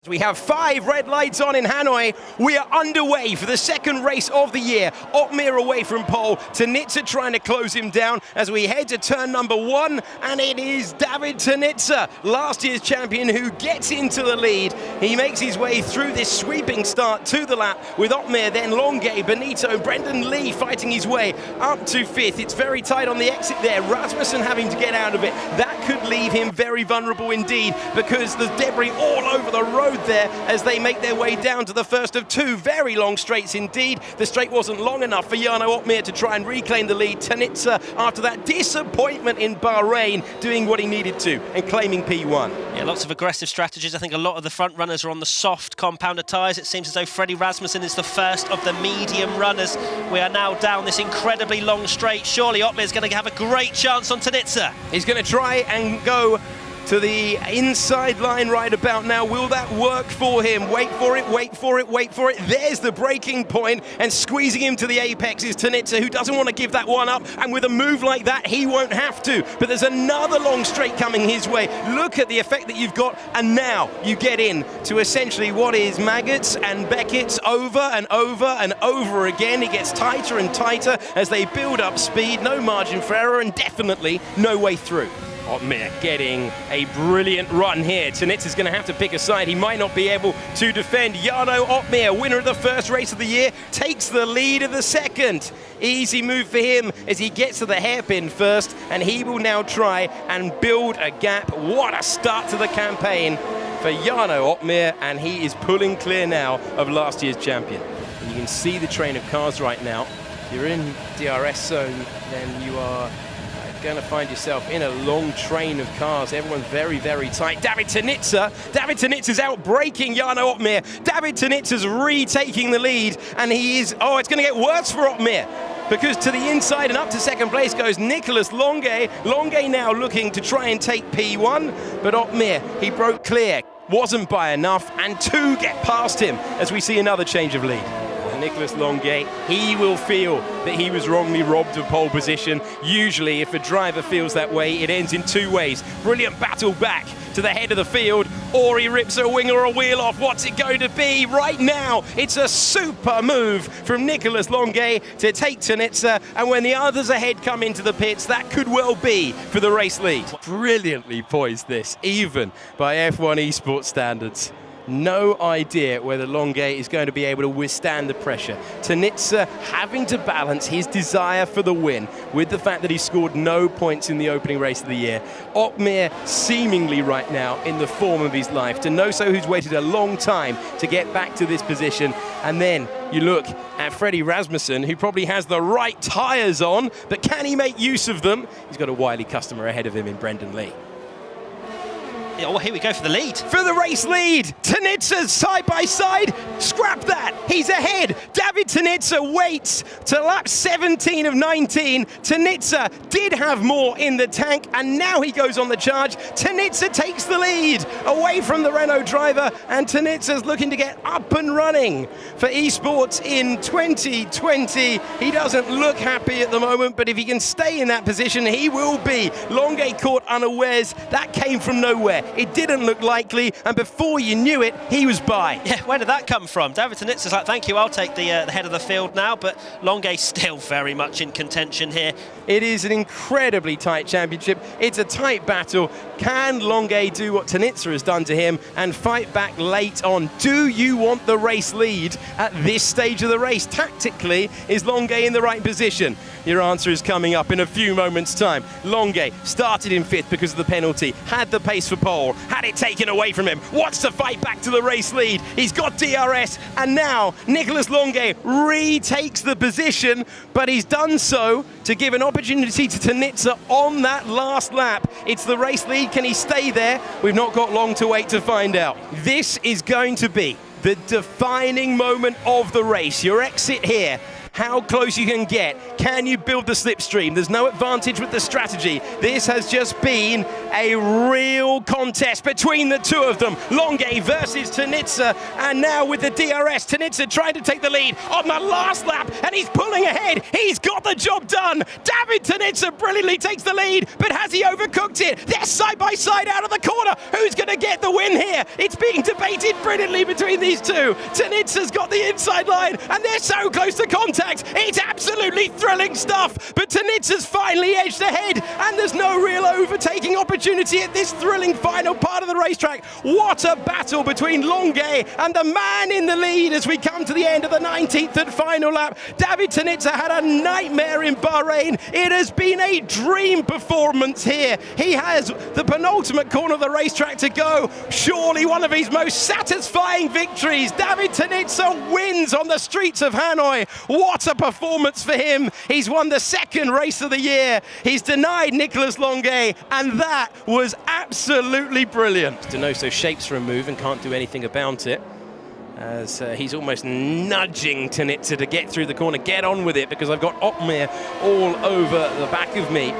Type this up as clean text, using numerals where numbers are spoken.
We have 5 red lights on in Hanoi. We are underway for the second race of the year. Otmir away from pole. Tanitsa trying to close him down as we head to turn number 1. And it is David Tanitsa, last year's champion, who gets into the lead. He makes his way through this sweeping start to the lap with Otmir, then Longue, Benito, Brendan Lee fighting his way up to 5th. It's very tight on the exit there. Rasmussen having to get out of it. That could leave him very vulnerable indeed, because there's debris all over the road there as they make their way down to the first of 2 very long straights indeed. The straight wasn't long enough for Jarno Otmir to try and reclaim the lead. Tanitsa, after that disappointment in Bahrain, doing what he needed to and claiming P1. Yeah, lots of aggressive strategies. I think a lot of the front runners are on the soft compounder tyres. It seems as though Freddie Rasmussen is the first of the medium runners. We are now down this incredibly long straight. Surely Otmir is going to have a great chance on Tanitsa. He's going to try and go to the inside line right about now. Will that work for him? Wait for it, wait for it, wait for it. There's the breaking point, and squeezing him to the apex is Tanitsa, who doesn't want to give that one up, and with a move like that, he won't have to. But there's another long straight coming his way. Look at the effect that you've got, and now you get in to essentially what is Maggots and Beckett's over and over and over again. It gets tighter and tighter as they build up speed. No margin for error, and definitely no way through. Otmir getting a brilliant run here. Tanitsa's going to have to pick a side. He might not be able to defend. Jarno Otmir, winner of the first race of the year, takes the lead of the second. Easy move for him as he gets to the hairpin first, and he will now try and build a gap. What a start to the campaign for Jarno Otmir, and he is pulling clear now of last year's champion. And you can see the train of cars right now. If you're in DRS zone, then you are going to find yourself in a long train of cars. Everyone's very, very tight. David Tanitsa's out braking Jarno Otmir. David Tanitsa's retaking the lead, and he is, oh, it's going to get worse for Otmir, because to the inside and up to second place goes Nicholas Longue. Longue now looking to try and take P1, but Otmir, he broke clear. Wasn't by enough, and 2 get past him as we see another change of lead. Nicholas Longue, he will feel that he was wrongly robbed of pole position. Usually, if a driver feels that way, it ends in 2 ways. Brilliant battle back to the head of the field, or he rips a wing or a wheel off. What's it going to be? Right now, it's a super move from Nicholas Longue to take Tanitsa, and when the others ahead come into the pits, that could well be for the race lead. Brilliantly poised this, even by F1 Esports standards. No idea whether Longue is going to be able to withstand the pressure. Tanitsa having to balance his desire for the win with the fact that he scored no points in the opening race of the year. Otmir seemingly right now in the form of his life. Donoso, who's waited a long time to get back to this position. And then you look at Freddie Rasmussen, who probably has the right tyres on, but can he make use of them? He's got a wily customer ahead of him in Brendan Lee. Oh, here we go for the lead. For the race lead, Tanitsa's side by side. Scrap that, he's ahead. David Tanitsa waits to lap 17 of 19. Tanitsa did have more in the tank, and now he goes on the charge. Tanitsa takes the lead away from the Renault driver, and Tanitsa's looking to get up and running for esports in 2020. He doesn't look happy at the moment, but if he can stay in that position, he will be. Longue caught unawares. That came from nowhere. It didn't look likely, and before you knew it, he was by. Yeah, where did that come from? David Tanitsa's like, thank you, I'll take the head of the field now, but Longue still very much in contention here. It is an incredibly tight championship. It's a tight battle. Can Longue do what Tanitsa has done to him and fight back late on? Do you want the race lead at this stage of the race? Tactically, is Longue in the right position? Your answer is coming up in a few moments' time. Longue started in 5th because of the penalty, had the pace for pole, had it taken away from him, wants to fight back to the race lead. He's got DRS, and now Nicholas Longue retakes the position, but he's done so to give an opportunity to Tanitsa on that last lap. It's the race lead. Can he stay there? We've not got long to wait to find out. This is going to be the defining moment of the race. Your exit here how close you can get. Can you build the slipstream? There's no advantage with the strategy. This has just been a real contest between the two of them. Longe versus Tanitsa, and now with the DRS, Tanitsa trying to take the lead on the last lap, and he's pulling ahead. He's got the job done. David Tanitsa brilliantly takes the lead, but has he overcooked it? They're side by side out of the corner. Who's going to get the win here? It's being debated brilliantly between these two. Tanitsa's got the inside line, and they're so close to contact. It's absolutely thrilling stuff, but Tanitsa's finally edged ahead, and there's no real overtaking opportunity at this thrilling final part of the racetrack. What a battle between Longe and the man in the lead as we come to the end of the 19th and final lap. David Tanitsa had a nightmare in Bahrain. It has been a dream performance here. He has the penultimate corner of the racetrack to go. Surely one of his most satisfying victories. David Tanitsa wins on the streets of Hanoi. What a performance for him. He's won the second race of the year. He's denied Nicolas Longe, and that was absolutely brilliant. Donoso shapes for a move and can't do anything about it, as he's almost nudging Tanitsa to get through the corner. Get on with it, because I've got Otmir all over the back of me.